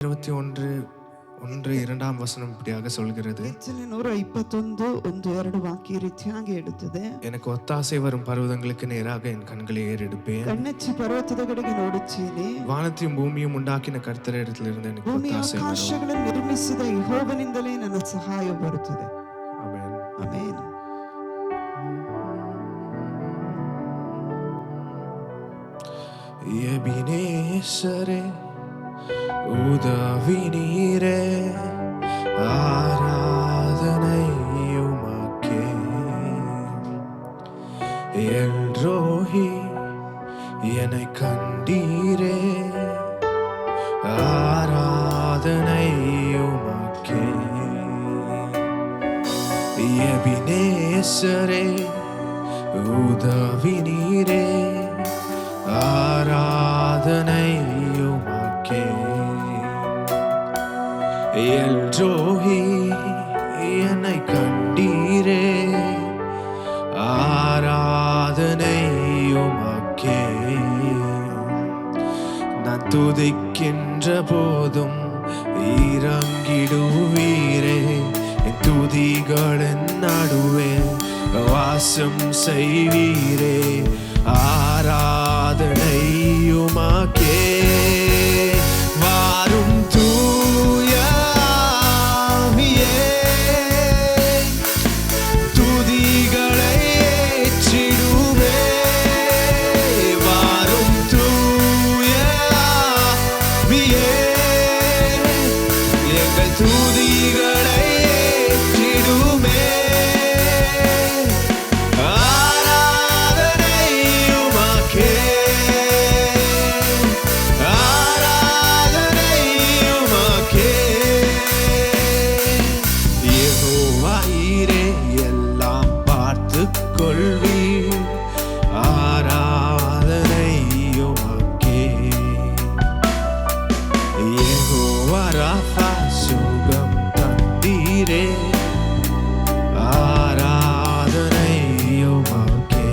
21:1-2 இப்படியாக சொல்கிறது. ಕೀರ್ತನೆ 121:1-2 ವಾಕ್ಯ ರೀತಿಯಾಗಿ ಹೇಳುತ್ತದೆ. எனக்கு ஒத்தாசை வரும் பர்வதங்களுக்கு நேராக என் கண்களை ஏறெடுப்பேன். ಕಣ್ಣೆತ್ತಿ ಪರ್ವತದ ಕಡೆಗೆ ನೋಡುತ್ತೇನೆ. வானத்தையும் பூமியும் உண்டாக்கின கர்த்தரிடத்திலிருந்து எனக்கு ಭೂಮಿ ஒத்தாசை வரும். ಆಕಾಶಗಳನ್ನು ನಿರ್ಮಿಸಿದ ಯೆಹೋವನಿಂದಲೇ ನನ್ನ ಸಹಾಯ ಬರುತ್ತದೆ. ஆமென். ಆಮೆನ್. எபினேசரே உதவி நீரே, ஆராதனை உமக்கே. எல்ரோஹி என்னை கண்டீரே, ஆராதனை உமக்கே. எபினேசரே உதவி நீரே, ஆராதனை உமக்கே. எல்ரோஹி என்னை கண்டீரே, ஆராதனை உமக்கே. நான் துதிக்கின்ற போதும் இறங்கிடுவீரே, என் துதிகளின் நடுவே வாசம் செய்வீரே, ஆராதனை உமக்கே. வாரும் தூய ஆவியே, துதிகளை ஏற்றிடுவே. வாரும் தூய ஆவியே, எங்கள் துதிகளை ஏற்றிடுமே. ஆராதனை உமக்கே. யெகோவா ராஃபா சுகம் தந்தீரே, ஆராதனை உமக்கே.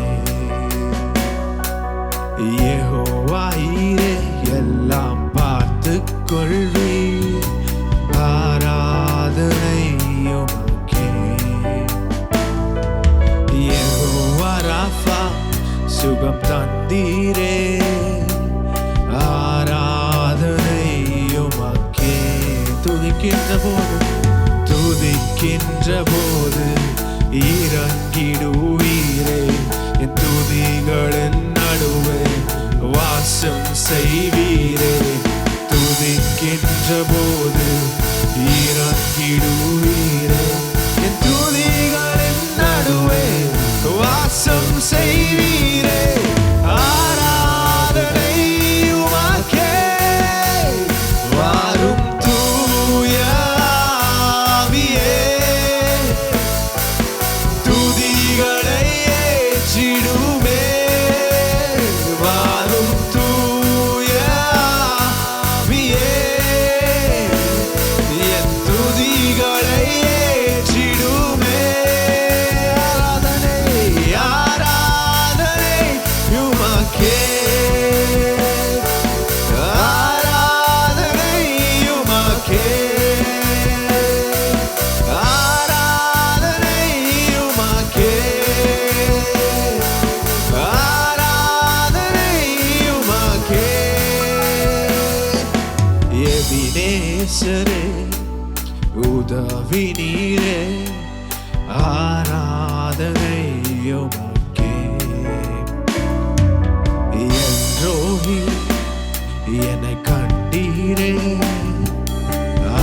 யெகோவா ஈரே எல்லாம் பார்த்துக் கொள்வீர், ஆராதனை உமக்கே. யெகோவா ராஃபா சுகம் தந்தீரே, ஆராதனை உமக்கே. துதிக்கின்ற போது இறங்கிடுவீரே, என் துதிகளின் நடுவே வாசம் செய்வீரே. துதிக்கின்ற போது இறங்கிடுவீரே, என் துதிகளின் நடுவே வாசம் செய்வீரே, ஆராதனை உமக்கே. வாரும் தூய ஆவியே, துதிகளை ஏற்றிடுமே. வாரும் தூய ஆவியே, என் துதிகளை ஏற்றிடுமே. ஆராதனை உமக்கே, ஆராதனை உமக்கே, ஆராதனை உமக்கே, ஆராதனை உமக்கே. எபினேசரே உதவி நீரே, ஆராதனை உமக்கே. எல்ரோஹி என்னை கண்டீரே,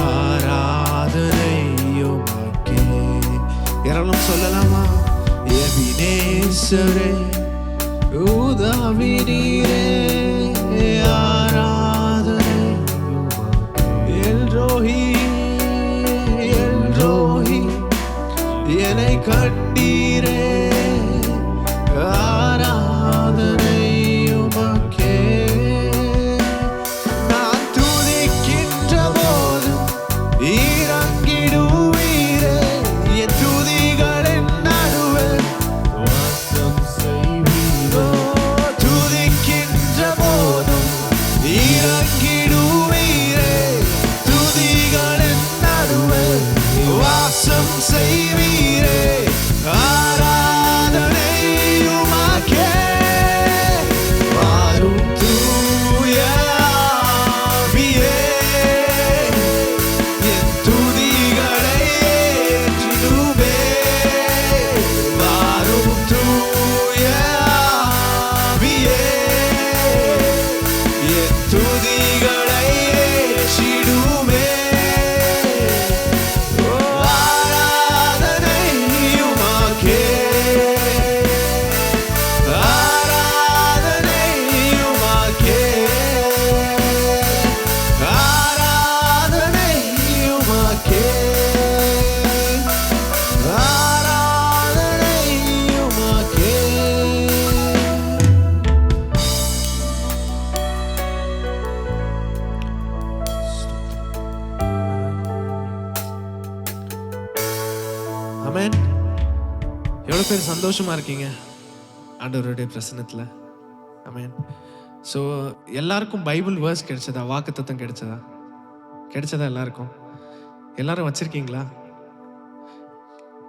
ஆராதனை உமக்கே. யாராலும் சொல்லலாமா? எபினேசரே உதவி நீரே, ஆராதனை உமக்கே. எல்ரோஹி என்னை கண்டீரே, ஆராதனை உமக்கே. நான் துதிக்கின்ற போதும் இறங்கிடுவீரே, என் துதிகளின் நடுவே வாசம் செய்வீரோ. துதிக்கின்ற போதும் இறங்கிடுவீரே, ஆமென். எவ்வளோ பேர் சந்தோஷமா இருக்கீங்க ஆண்டவருடைய பிரசன்னத்தில்? ஆமென். ஸோ எல்லாருக்கும் பைபிள் வேர்ஸ் கிடைச்சதா? வாக்குத்தத்தம் கிடைச்சதா எல்லாருக்கும்? எல்லாரும் வச்சிருக்கீங்களா?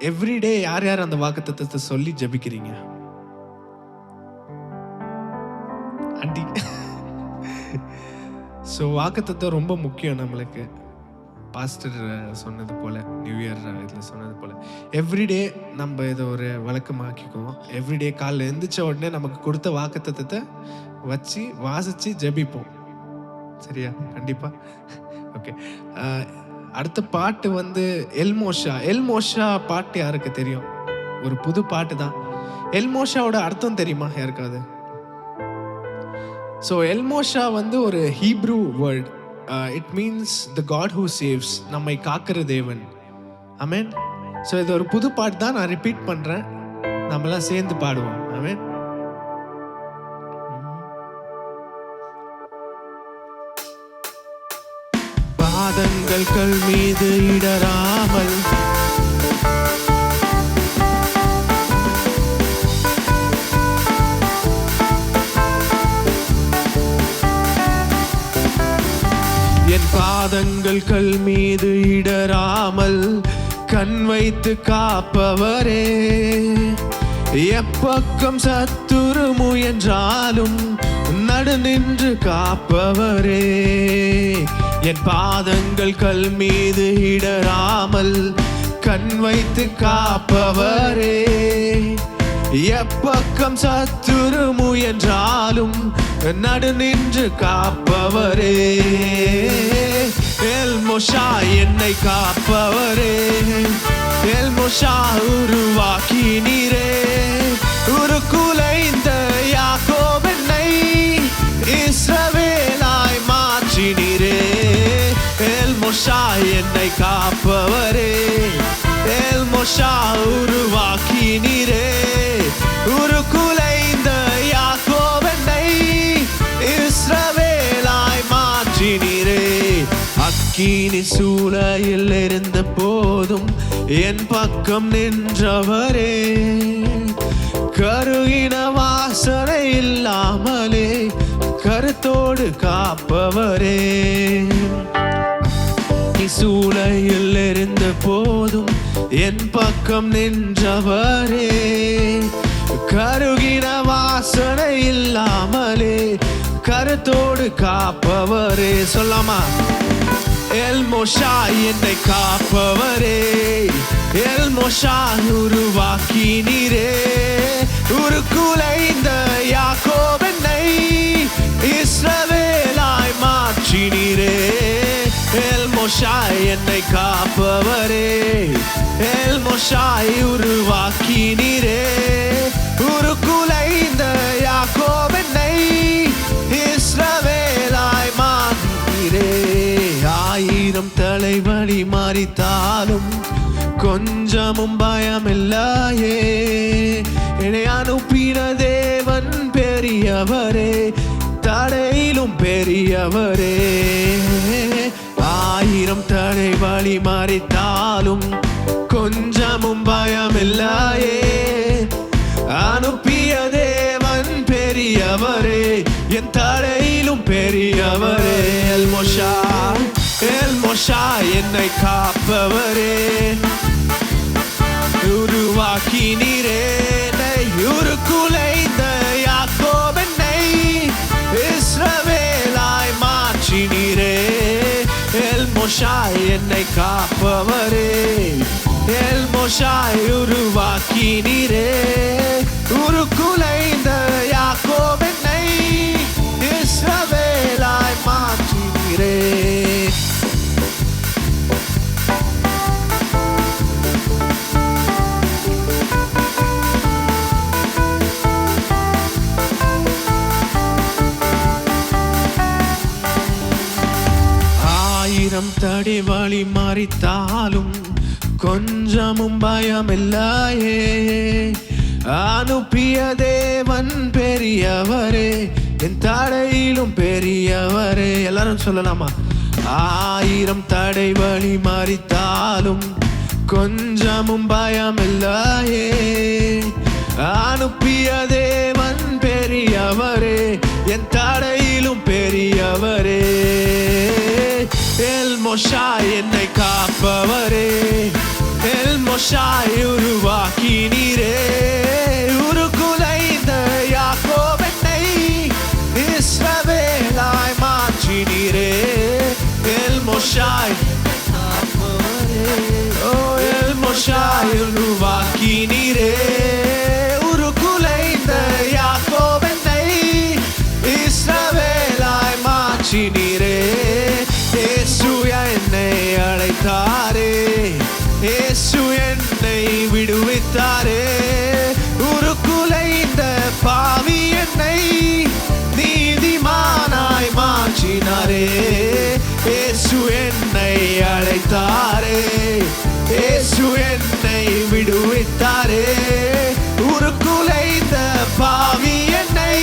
எவ்ரிடே யார் யார் அந்த வாக்குத்தத்தத்தை சொல்லி ஜெபிக்கிறீங்க? ஆண்டி. ஸோ வாக்குத்தத்தம் ரொம்ப முக்கியம் நம்மளுக்கு. பாஸ்டர் சொன்னது போல், நியூ இயர் இதில் சொன்னது போல் எவ்ரிடே நம்ம இதை ஒரு வழக்கமாக்கிக்குவோம். எவ்ரிடே காலைல எழுந்திரிச்ச உடனே நமக்கு கொடுத்த வாக்குத்தத்தத்தை வச்சு வாசித்து ஜெபிப்போம். சரியா? கண்டிப்பாக. ஓகே. அடுத்த பாட்டு வந்து எல்மோஷா பாட்டு யாருக்கு தெரியும்? ஒரு புது பாட்டு தான். எல்மோஷாவோட அர்த்தம் தெரியுமா யாருக்காவது? ஸோ எல்மோஷா வந்து ஒரு Hebrew word. It means the God who saves, நம்மை காக்கிற தேவன். ஆமென். ஸோ இது ஒரு புது பாட்டு தான், நான் ரிப்பீட் பண்ணுறேன், நம்மளாம் சேர்ந்து பாடுவோம். ஆமென். பாதங்கள் கல் மீது இடராமல் என் பாதங்கள் கல் மீது இடராமல் கண் வைத்து காப்பவரே, எப்பக்கம் சத்துரு முயன்றாலும் நடு நின்று காப்பவரே. என் பாதங்கள் கல் மீது இடராமல் கண் வைத்து காப்பவரே, எப்பக்கம் சத்துரு முயன்றாலும் நடு நின்று காப்பவரே. எல்மோஷா என்னை காப்பவரே, எல்மோஷா உருவாக்கி நீரே, உருக்குலைந்த யாக்கோபென்னை இஸ்ரவேலாய் மாற்றி நீரே. எல்மோஷா என்னை காப்பவரே, எல்மோஷா உருவாக்கி நீரே, உருக்குலைந்த யாக்கோபென்னை இஸ்ரவேலாய் மாற்றி நீரே. அக்கினி சூளையில் இருந்த போதும் என் பக்கம் நின்றவரே, கருகின வாசனை இல்லாமலே கருத்தோடு காப்பவரே. சூளையில் இருந்த போதும் என் பக்கம் நின்றவரே, கருகின வாசனை இல்லாமலே கருத்தோடு காப்பவரே. சொல்லாமா? எல்மோஷா என்னை காப்பவரே, எல்மோஷா உருவாக்கி நீரே, உருக்குலைந்த யாக்கோபென்னை இஸ்ரவேலாய் மாற்றி நீரே. எல்மோஷா என்னை காப்பவரே, எல்மோஷா உருவாக்கி நீரே, உருக்குலைந்த யாக்கோபென்னை இஸ்ரவேலாய் மாற்றி நீரே. ஆயிரம் தலைவலி மாறித்தாலும் கொஞ்சமும் பயமில்லையே, என்னை அனுப்பின தேவன் பெரியவரே, தடையிலும் பெரியவரே. ஆயிரம் தடை வழி மாறித்தாலும் கொஞ்சமும் பயமில்லையே, அனுப்பிய தேவன் பெரியவரே, என் தடையிலும் பெரியவரே. எல்மோஷா, எல்மோஷா என்னை காப்பவரே, உருவாக்கி நீரே, உருக்குலைந்த யாக்கோபென்னை இஸ்ரவேலாய் மாற்றி நீரே. எல்மோஷா என்னை காப்பவரே, எல்மோஷா உருவாக்கி நீரே, உருக்குலைந்த யாக்கோபென்னை இஸ்ரவேலாய் மாற்றி நீரே. ஆயிரம் தடை வழி மாறித்தாலும் கொஞ்சமும் பயமில்லையே, அனுப்பிய தேவன் பெரியவரே, என் தடையிலும் பெரியவரே. எல்லாரும் சொல்லலாமா? ஆயிரம் தடை வழி மாறித்தாலும் கொஞ்சமும் பயமில்லையே, அனுப்பிய தேவன் பெரியவரே, என் தடையிலும் பெரியவரே. எல் மோஷாய் என்னை காப்பவரே, எல் மோஷாய் உருவாக்கினீரே, உருக்குலைந்த யாக்கோபென்னை இஸ்ரவேலாய் மாற்றினீரே. எல் மோஷாய் எல் மோஷாய் உருவாக்கினீரே, உருக்குலைந்த யாக்கோபென்னை இஸ்ரவேலாய் மாற்றினீரே. இயேசு என்னை அழைத்தாரே, இயேசு என்னை விடுவித்தாரே, உருக்குலைந்த பாவி என்னை நீதிமானாய் மாற்றினாரே. இயேசு என்னை அழைத்தாரே, இயேசு என்னை விடுவித்தாரே, உருக்குலைந்த பாவி என்னை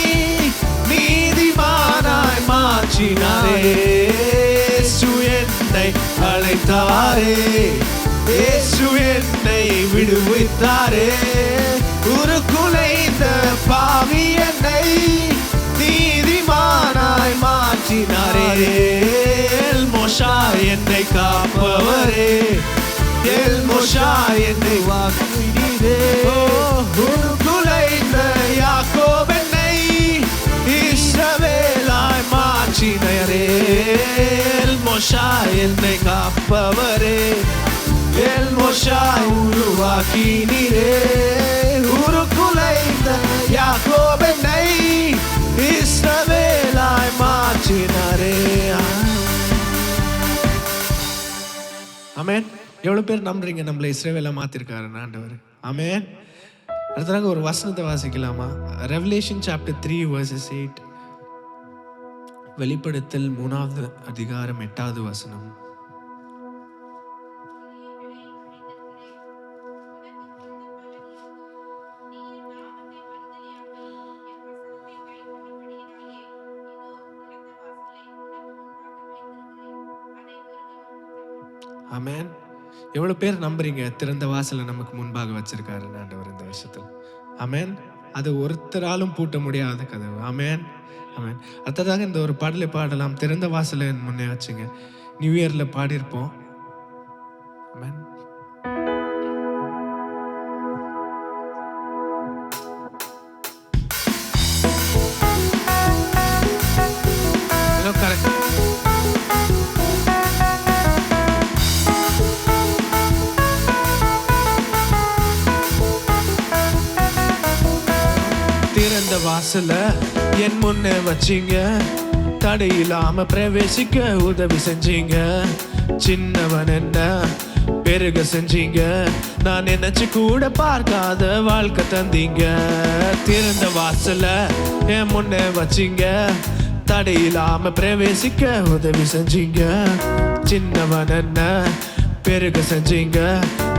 நீதிமானாய் மாற்றினாரே. இயேசு என்னை அழைத்தாரே, இயேசு என்னை விடுவித்தாரே, உருக்குலைந்த பாவி என்னை நீதிமானாய் மாற்றினாரே. எல் மோஷாய் என்னை காப்பவரே, எல் மோஷாய் என்னை வாக்கினீரே, உருக்குலைந்த யாக்கோபென்னை இஸ்ரவேலாய் மாற்றினாரே. எல் மோஷாய் என்னை காப்பவரே, எல் மோஷாய் உருவாக்கினீரே, உருக்குலைந்த யாக்கோபென்னை இஸ்ரவேலாய் மாற்றினாரே. ஆமென். எவ்வளவு பேர் நம்புறீங்க நம்மளை இஸ்ரவேலா மாத்திருக்காரு ஆண்டவர்? ஆமென். அடுத்ததாக ஒரு வசனத்தை வாசிக்கலாமா? Revelation chapter 3 verses 8. வெளிப்படுத்தல் 3வது அதிகாரம் 8வது வசனம். ஆமென். எவ்வளவு பேர் நம்புறீங்க திறந்த வாசலை நமக்கு முன்பாக வச்சிருக்காரு ஆண்டவர் இந்த விஷயத்தில்? ஆமென். அது ஒருத்தராலும் பூட்ட முடியாத கதவு. ஆமென், ஆமென். அடுத்ததாக இந்த ஒரு பாடலை பாடலாம். திறந்த வாசலை முன்னே வச்சுங்க. நியூ இயர்ல பாடியிருப்போம். ஆமென். கரெக்ட். திறந்த வாசல என் முன்னே வச்சிங்க, தடையில்லாம பிரவேசிக்க உதவி செஞ்சீங்க. சின்னவன் என்ன பெருக செஞ்சீங்க, நான் நினைச்சு கூட பார்க்காத வாழ்க்கை தந்தீங்க. திறந்த வாசல என் முன்னே வச்சிங்க, தடையில்லாம பிரவேசிக்க உதவி செஞ்சீங்க. சின்னவன் என்ன பெருக செஞ்சீங்க,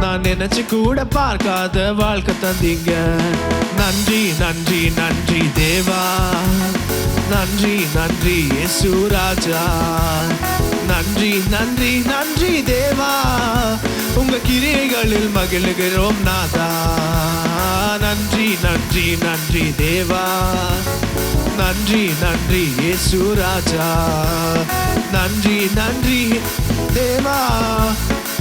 நான் நினைச்சு கூட பார்க்காத வாழ்க்கை தந்தீங்க. நன்றி நன்றி நன்றி தேவா, நன்றி நன்றி இயேசு ராஜா. நன்றி நன்றி நன்றி தேவா, உங்க கிரியைகளில் மகிழுகிறோம் நாதா. நன்றி நன்றி நன்றி தேவா, நன்றி நன்றி இயேசு ராஜா. நன்றி நன்றி தேவா,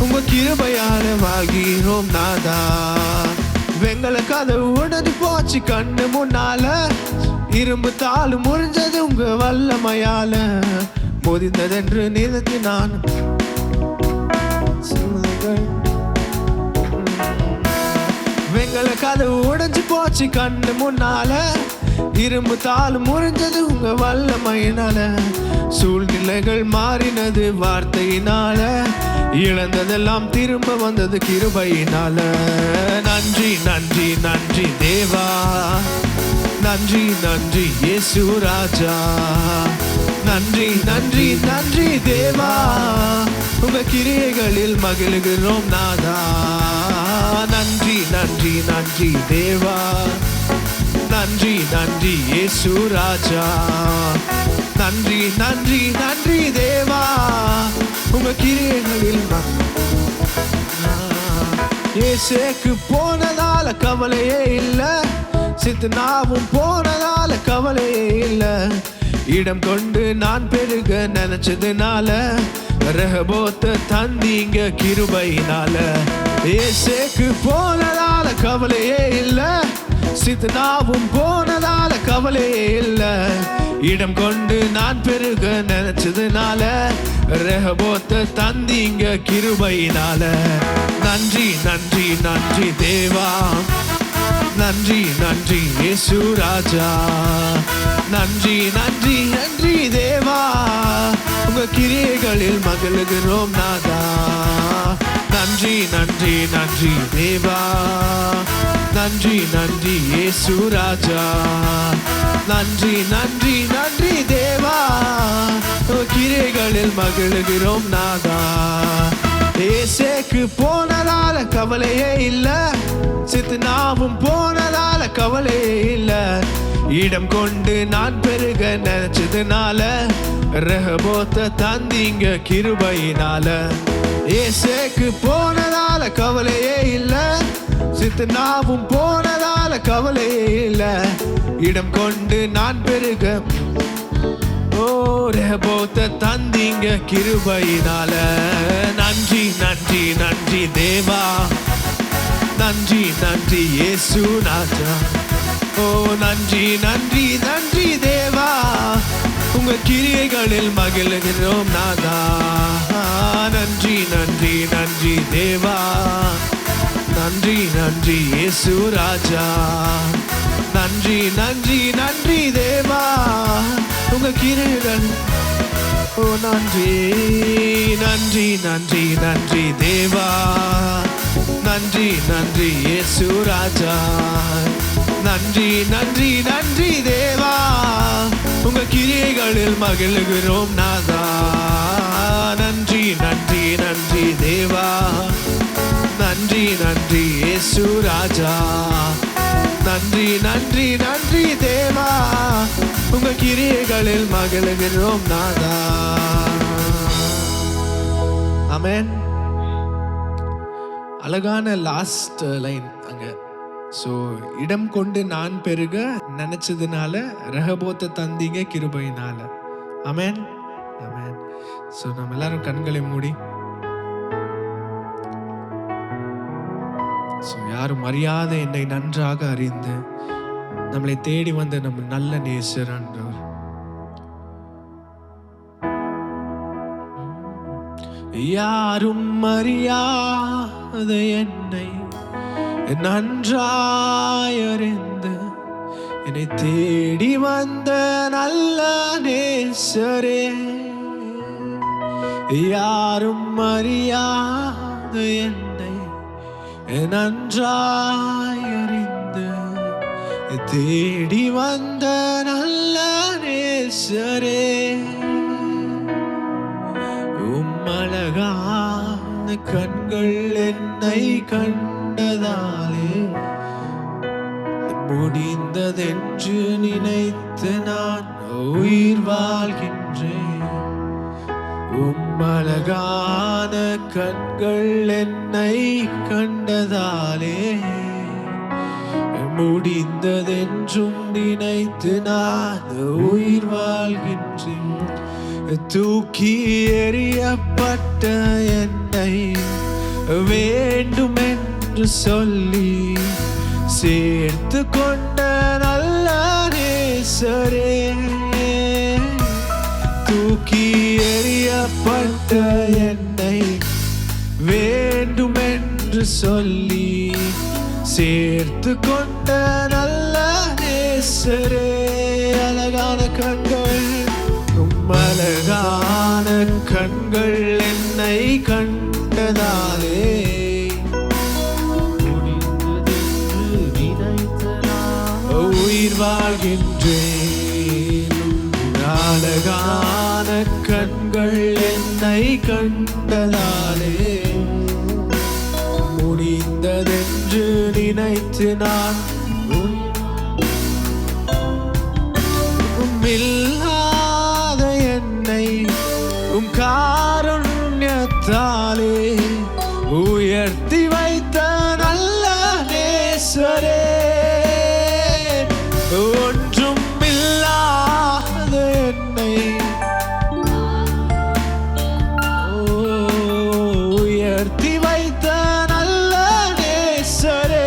உங்க கிருபையால வாழ்கிறோம் நாதா. வெங்கல கதவு உடனே போச்சு கண்ணு முன்னால, இரும்பு தாளு முறிஞ்சது உங்க வல்லமையால. முதிர்ந்ததென்று நினைத்து நான் வெங்கல கதவு உடைஞ்சு போச்சு கண்ணு முன்னால, இரும்பு தாளு முறிஞ்சது உங்க வல்லமையினால. சூழ்நிலைகள் மாறினது வார்த்தையினால, இழந்ததெல்லாம் திரும்ப வந்தது கிருபையினால. நன்றி நன்றி நன்றி தேவா, நன்றி நன்றி இயேசு ராஜா. நன்றி நன்றி நன்றி தேவா, உங்க கிரியைகளில் மகிழுகிறோம் நாதா. நன்றி நன்றி நன்றி தேவா, நன்றி நன்றி இயேசு ராஜா. நன்றி நன்றி நன்றி தேவா, உங்க கிரியைகளில் ஏசேக்கு போனதால கவலையே இல்ல, சித்தனாவும் போனதால கவலையே இல்ல. இடம் கொண்டு நான் பெருக நினைச்சதுனால ரெஹபோத்தை தந்தீங்க கிருபையினால. ஏசேக்கு போனதால கவலையே இல்ல, சித்தனாவும் போனதால கவலையே இல்ல. இடம் கொண்டு நான் பெருக நினைச்சதுனால ரெஹபோத்தை தந்தீங்க கிருபையினால. நன்றி நன்றி நன்றி தேவா, நன்றி நன்றி இயேசு ராஜா. நன்றி நன்றி நன்றி தேவா, உங்க கிரியைகளில் மகிழ்கிறோம் நாதா. நன்றி நன்றி நன்றி தேவா, நன்றி நன்றி இயேசு ராஜா. நன்றி நன்றி நன்றி தேவா, உங்க கிரியைகளில் மகிழ்கிறோம் நாதா. ஏசேக்கு போனதால கவலையே இல்ல, சித்தனாவும் போனதால கவலையே இல்ல. இடம் கொண்டு நான் பெருக நினைச்சதுனால ரெஹபோத்தை தந்தீங்க கிருபையினால. ஏசேக்கு போனதால கவலையே இல்ல, சித்தனாவும் போனதால கவலையே இல்ல. இடம் கொண்டு நான் பெருக ரெஹபோத்தை தந்தீங்க கிருபையினால. நன்றி நன்றி நன்றி தேவா, நன்றி நன்றி இயேசு ராஜா. ஓ நன்றி நன்றி நன்றி தேவா, உங்க கிரியைகளில் மகிழ்கிறோம் நாதா. நன்றி நன்றி நன்றி தேவா, நன்றி நன்றி இயேசு ராஜா. நன்றி நன்றி நன்றி தேவா, உங்க கிரியைகள். ஓ நன்றி நன்றி நன்றி நன்றி தேவா, நன்றி நன்றி இயேசு ராஜா. நன்றி நன்றி நன்றி தேவா, உங்க கிரியைகளில் மகிழ்கிறோம் நாதா. நன்றி நன்றி நன்றி தேவா, நன்றி நன்றி இயேசு ராஜா. நன்றி நன்றி நன்றி தேவா, உங்க கிரியைகளில் மகிழ்கிறோம் நாதா. ஆமென். அழகான லாஸ்ட் லைன் அங்க. ஸோ இடம் கொண்டு நான் பெருக நினைச்சதுனால ரெஹபோத்தை தந்தீங்க கிருபையினால. ஆமென் ஆமென். ஸோ நம்ம எல்லாரும் கண்களை மூடி, ஸோ யாரும் அறியாத என்னை நன்றாக அறிந்து நம்மளை தேடி வந்த நம்ம நல்ல நேசர் ஆண்டவர். யாரும் அறியாத என்னை நன்றாயறிந்து என்னை தேடி வந்த நல்ல நேசரே. யாரும் அறியாத என்னை நன்றாயறிந்து தேடி வந்த நல்ல நேசரே. அழகான கண்கள் என்னை கண்டதாலே முடிந்ததென்று நினைத்து நான் உயிர் வாழ்கின்றேன். அழகான கண்கள் என்னை கண்டதாலே முடிந்ததென்றும் நினைத்து நான் உயிர் வாழ்கின்றேன். தூக்கி எறியப்பட்ட என்னை வேண்டும் என்று சொல்லி சேர்த்து கொண்ட நல்ல நேசரே. தூக்கி எறியப்பட்ட என்னை வேண்டும் என்று சொல்லி சேர்த்து கொண்ட நல்ல நேசரே. அழகான கண்கள், அழகான கண்கள் என்னை கண்டதாலே உயிர் வாழ்கின்றேன். அழகான கண்கள் என்னை கண்டதாலே முடிந்ததென்று நினைத்து நான் காருண்யத்தாலே உயர்த்தி வைத்த வளர்த்தி வைத்த நல்ல நேசரே,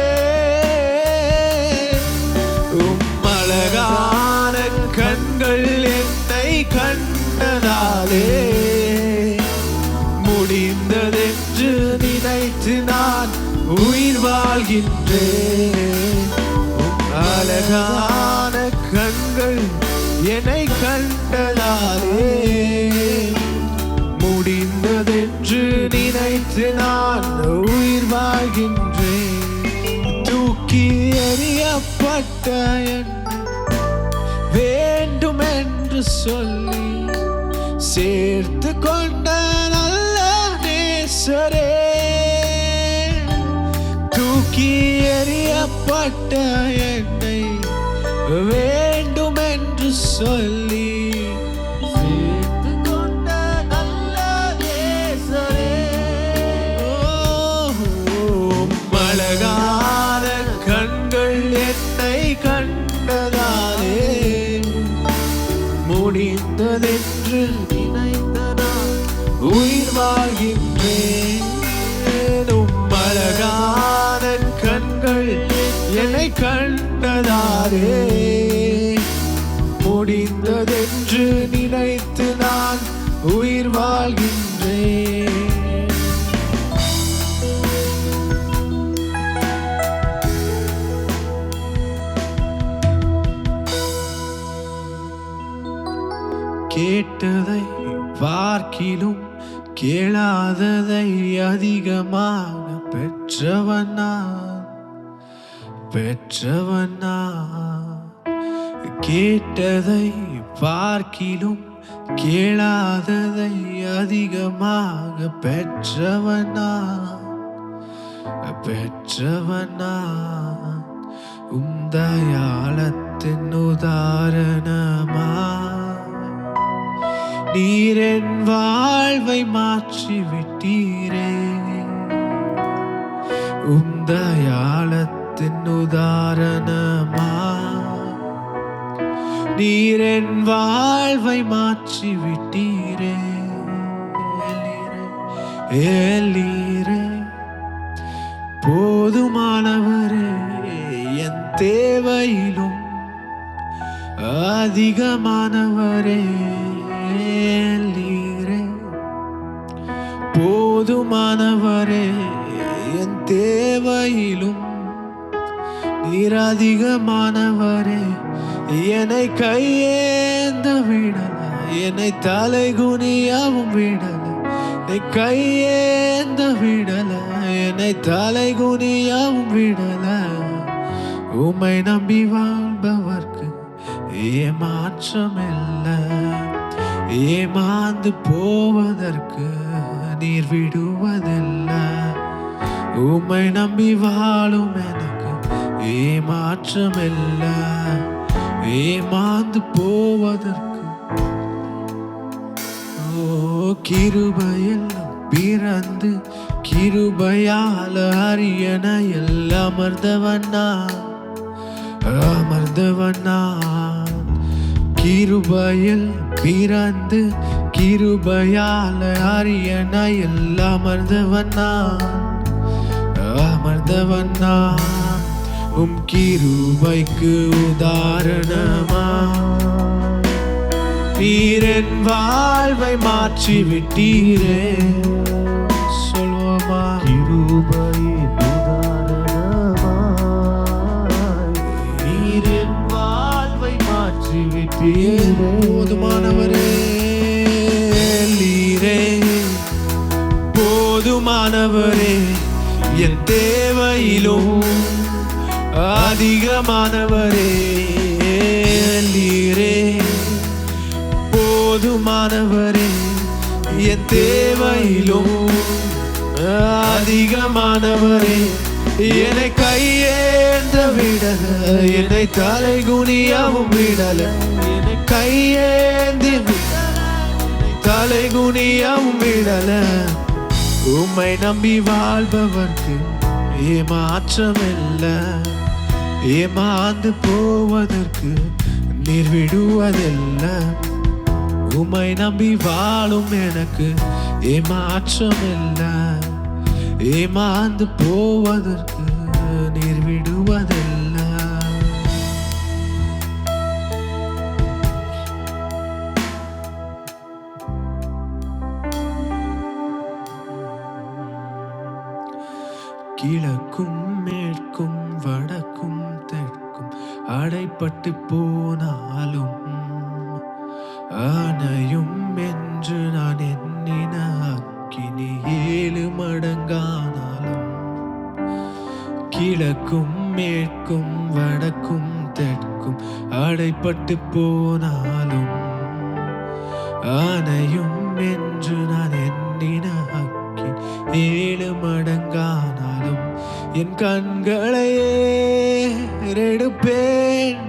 அழகான கண்கள் என்னை கண்டதாலே முடிந்ததென்று நினைத்து நான் உயிர் வாழ்கின்றேன். அழகான கண்கள் என்னை கண்டதாலே முடிந்ததென்று நினைத்து நான் உயிர் வாழ்கின்றேன். தூக்கி எறியப்பட்ட வேண்டும் என்று சொல்லி சேர்த்து கொண்ட நல்ல நேசரே, தூக்கி எறியப்பட்ட என்னை வேண்டும் என்று சொல்லி சேர்த்து கொண்ட நல்ல நேசரே, அழகான கண்கள் என்னை கண்டதாலே முடிந்ததென்று நினைத்த நான் உயிர் வாழ்கின்றேன். அழகான கண்கள் என்னை கண்டதாலே முடிந்ததென்று நினைத்து நான் உயிர் வாழ்கின்றேன். கேட்டதை பார்க்கிலும் கேளாததை அதிகமாக பெற்றவனா கேட்டதை பார்க்கிலும் கேளாததை அதிகமாக பெற்றவனா உந்தயாளத்தின் உதாரணமா நீர் என் வாழ்வை மாற்றி விட்டீரே. உந்தயாளத்தின் உதாரணமா நீர் என் வாழ்வை மாற்றி விட்டீரே. எல்லீரே போதுமானவரே, என் தேவையிலும் அதிகமானவரே. எல்லீரே போதுமானவரே, என் தேவையிலும் நீர் அதிகமானவரே. என்னை கையேந்த விடல, என்னை தலை குனியவும் விடல, என்னை கையேந்த விடல, என்னை தலை குனியவும் விடல. உம்மை நம்பி வாழ்பவர்க்கு ஏமாற்றமில்ல, ஏமாந்து போவதற்கு நீர் விடுவதில்ல. உம்மை நம்பி வாழும் எனக்கு ஏமாற்றமில்ல, ஏமாந்து போவதற்கு. கிருபையில் பிறந்து கிருபையால் அரியணையில் அமர்ந்தவனா கிருபையில் பிறந்து கிருபையால் அரியணையில் அமர்ந்தவனா உம் கிருபைக்கு உதாரணமா நீர் என் வாழ்வை மாற்றி விட்டீரே. சொல்வோமா? கிருபையின் உதாரணமா நீர் என் வாழ்வை மாற்றி விட்டீரே. போதுமானவரே, நீரே போதுமானவரே, என் தேவையிலும் அதிகமானவரே. நீரே போதுமானவரே, என் தேவையிலும் அதிகமானவரே. என்னை கையேந்த விடல, என்னை தலை குனியவும் விடல, என்னை கையேந்தி தலை குனியவும் விடல. உம்மை நம்பி வாழ்பவர்க்கு ஏமாற்றமில்ல, ஏமாந்து போவதற்கு நீர் விடுவதில்ல. உம்மை நம்பி வாழும் எனக்கு ஏமாற்றமில்ல, ஏமாந்து போவதற்கு நீர் விடுவதல்ல. கிழக்கும் மேற்கும் வடக்கும் தெற்கும் அடைப்பட்டு போனாலும் ஆணையும் என்று நான் எண்ணின அக்கினி 7 மடங்கானாலும், கிழக்கும் மேற்கும் வடக்கும் தெற்கும் அடைப்பட்டு போனாலும் ஆணையும் என்று நான் எண்ணின அக்கினி 7 மடங்கானாலும் என் கண்களை ஏறெடுப்பேன்,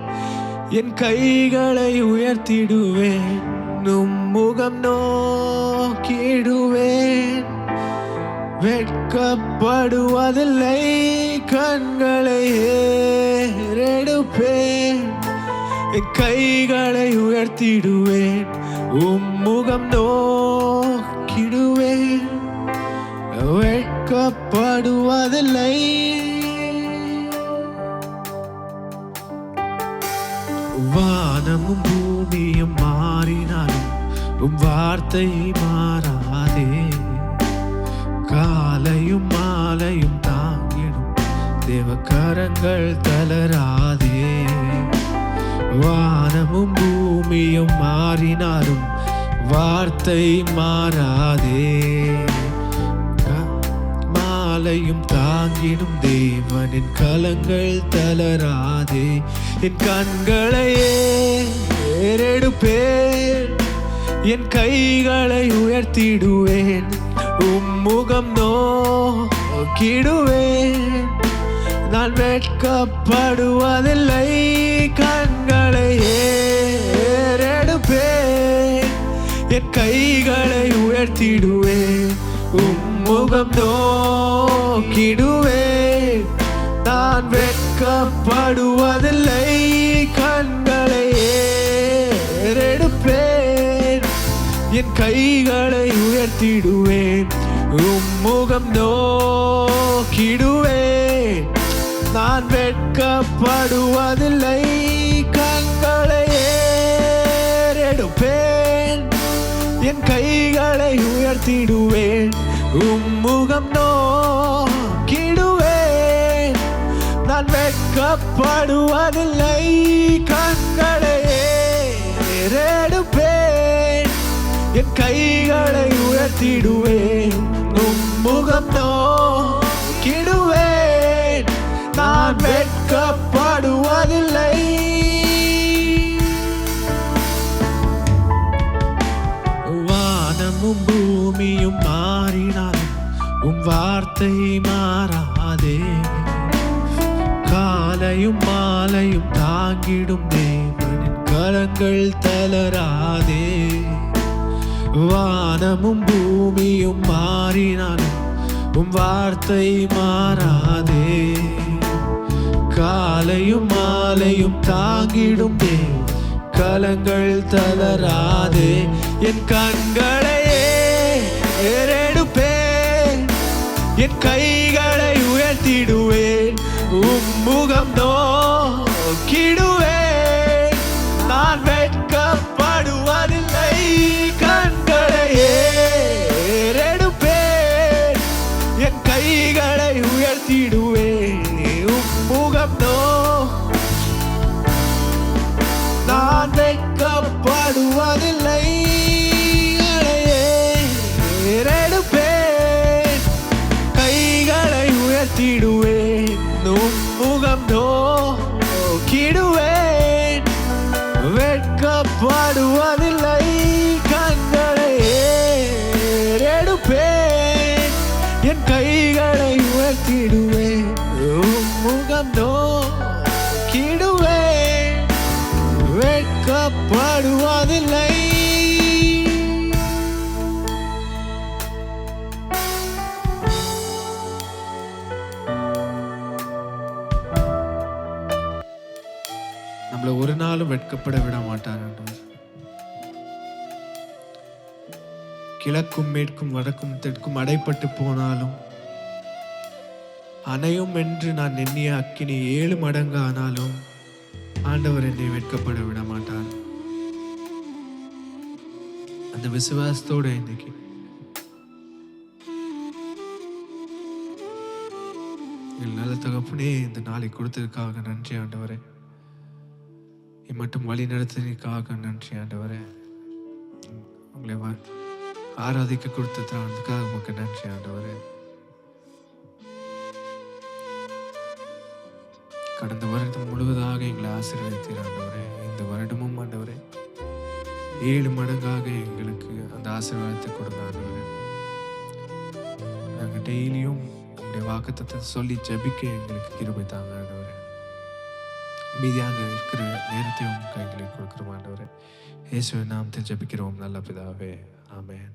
என் கைகளை உயர்த்திடுவேன், உம் முகம் நோக்கிடுவேன். வெட்கப்படுவதில்லை, கண்களை ஏறெடுப்பேன், என் கைகளை உயர்த்திடுவேன், உம் முகம் நோக்கிடுவேன். வெட்கப்படுவதில்லை. வானமும் பூமியும் மாறினாலும் உம் வார்த்தை மாறாதே. காலையும் மாலையும் தாங்கிடும் தேவ கரங்கள் தளராதே. வானமும் பூமியும் மாறினாலும் வார்த்தை மாறாதே. மாலையும் தாங்கிடும் தேவனின் கலங்கள் தளராதே. என் கண்களையே ஏறெடுப்பேன், என் கைகளை உயர்த்திடுவேன், உம் முகம் நோக்கிடுவேன். நான் வெட்கப்படுவதில்லை, கண்களை ஏறெடுப்பேன், என் கைகளை உயர்த்திடுவேன், உம் முகம் நோக்கிடுவேன். நான் வெட்கப்படுவதில்லை, கண்களை ஏறெடுப்பேன், என் கைகளை உயர்த்திடுவேன், உம் முகம் நோக்கிடுவேன். நான் வெட்கப்படுவதில்லை, கண்களை ஏறெடுப்பேன், என் கைகளை உயர்த்திடுவேன், உம் முகம் நோக்கிடுவேன். நான் வெட்கப்படுவதில்லை, கண்களை ஏறெடுப்பேன், என் கைகளை உயர்த்திடுவேன், உம் முகம் நோக்கிடுவேன். நான் வெட்கப்படுவதில்லை. வானமும் பூமியும் மாறினாலும் உம் வார்த்தை மாறாதே. காலையும் மாலையும் தாங்கிடும் தேவனின் கரங்கள் தளராதே. வானமும் பூமியும் மாறினாலும் உம் வார்த்தை மாறாதே. காலையும் மாலையும் தாங்கிடும் தேவ கலங்கள் தளராதே. என் கண்களையே ஏறெடுப்பேன், என் கைகளை உயர்த்திடுவேன், உம் முகம் நோக்கிடுவேன். நான் வெட்கப்படுவதில்லை, கண்களையே ஏறெடுப்பேன், என் கைகளை உயர்த்திடுவேன், உம் முகம் நான் வெட்கப்படுவதில்லை. ஏறெடுப்பேன், கைகளை உயர்த்திடுவேன், உம் முகம் நோக்கிடுவேன். வெட்கப்படுவதில்லை, கண்களை ஏறெடுப்பேன், என் கைகளை உயர்த்திடுவேன், உம் முகம் நோக்கிடுவேன். வெட்கப்படுவதில்லை. நம்மள ஒரு நாளும் வெட்கப்பட விட மாட்டார். கிழக்கும் மேற்கும் வடக்கும் தெற்கும் அடைப்பட்டு போனாலும் அணையும் என்று நான் எண்ணிய அக்கினி 7 மடங்கு ஆனாலும் ஆண்டவர் என்னை வெட்கப்பட விட மாட்டார். அந்த விசுவாசத்தோட இன்னைக்கு எங்கள் நல்ல தகப்பனே, இந்த நாளை கொடுத்ததுக்காக நன்றி ஆண்டவரே. மட்டும் வழி நடத்தினதுக்காக நன்றி ஆண்டவரே. உங்களை ஆராதிக்க கொடுத்ததுக்காக உமக்கு நன்றி ஆண்டவரே. கடந்த வருடம் முழுவதாக எங்களை ஆசீர்வதித்தீர் ஆண்டவரே. இந்த வருடமும் ஆண்டவரே 7 மடங்காக எங்களுக்கு அந்த ஆசீர்வாதத்தை கொடுங்க ஆண்டவரே. நாங்கள் டெய்லியும் உங்களுடைய வாக்குத்தத்தத்தை சொல்லி ஜெபிக்க எங்களுக்கு கிருபை தாங்க ஆண்டவரே. மீதியாக இருக்கிற நேரத்தையும் கைகளில் கொடுக்குறோம் ஆண்டவரே. இயேசுவின் நாமத்தில் ஜெபிக்கிறோம் நல்ல பிதாவே. ஆமென்.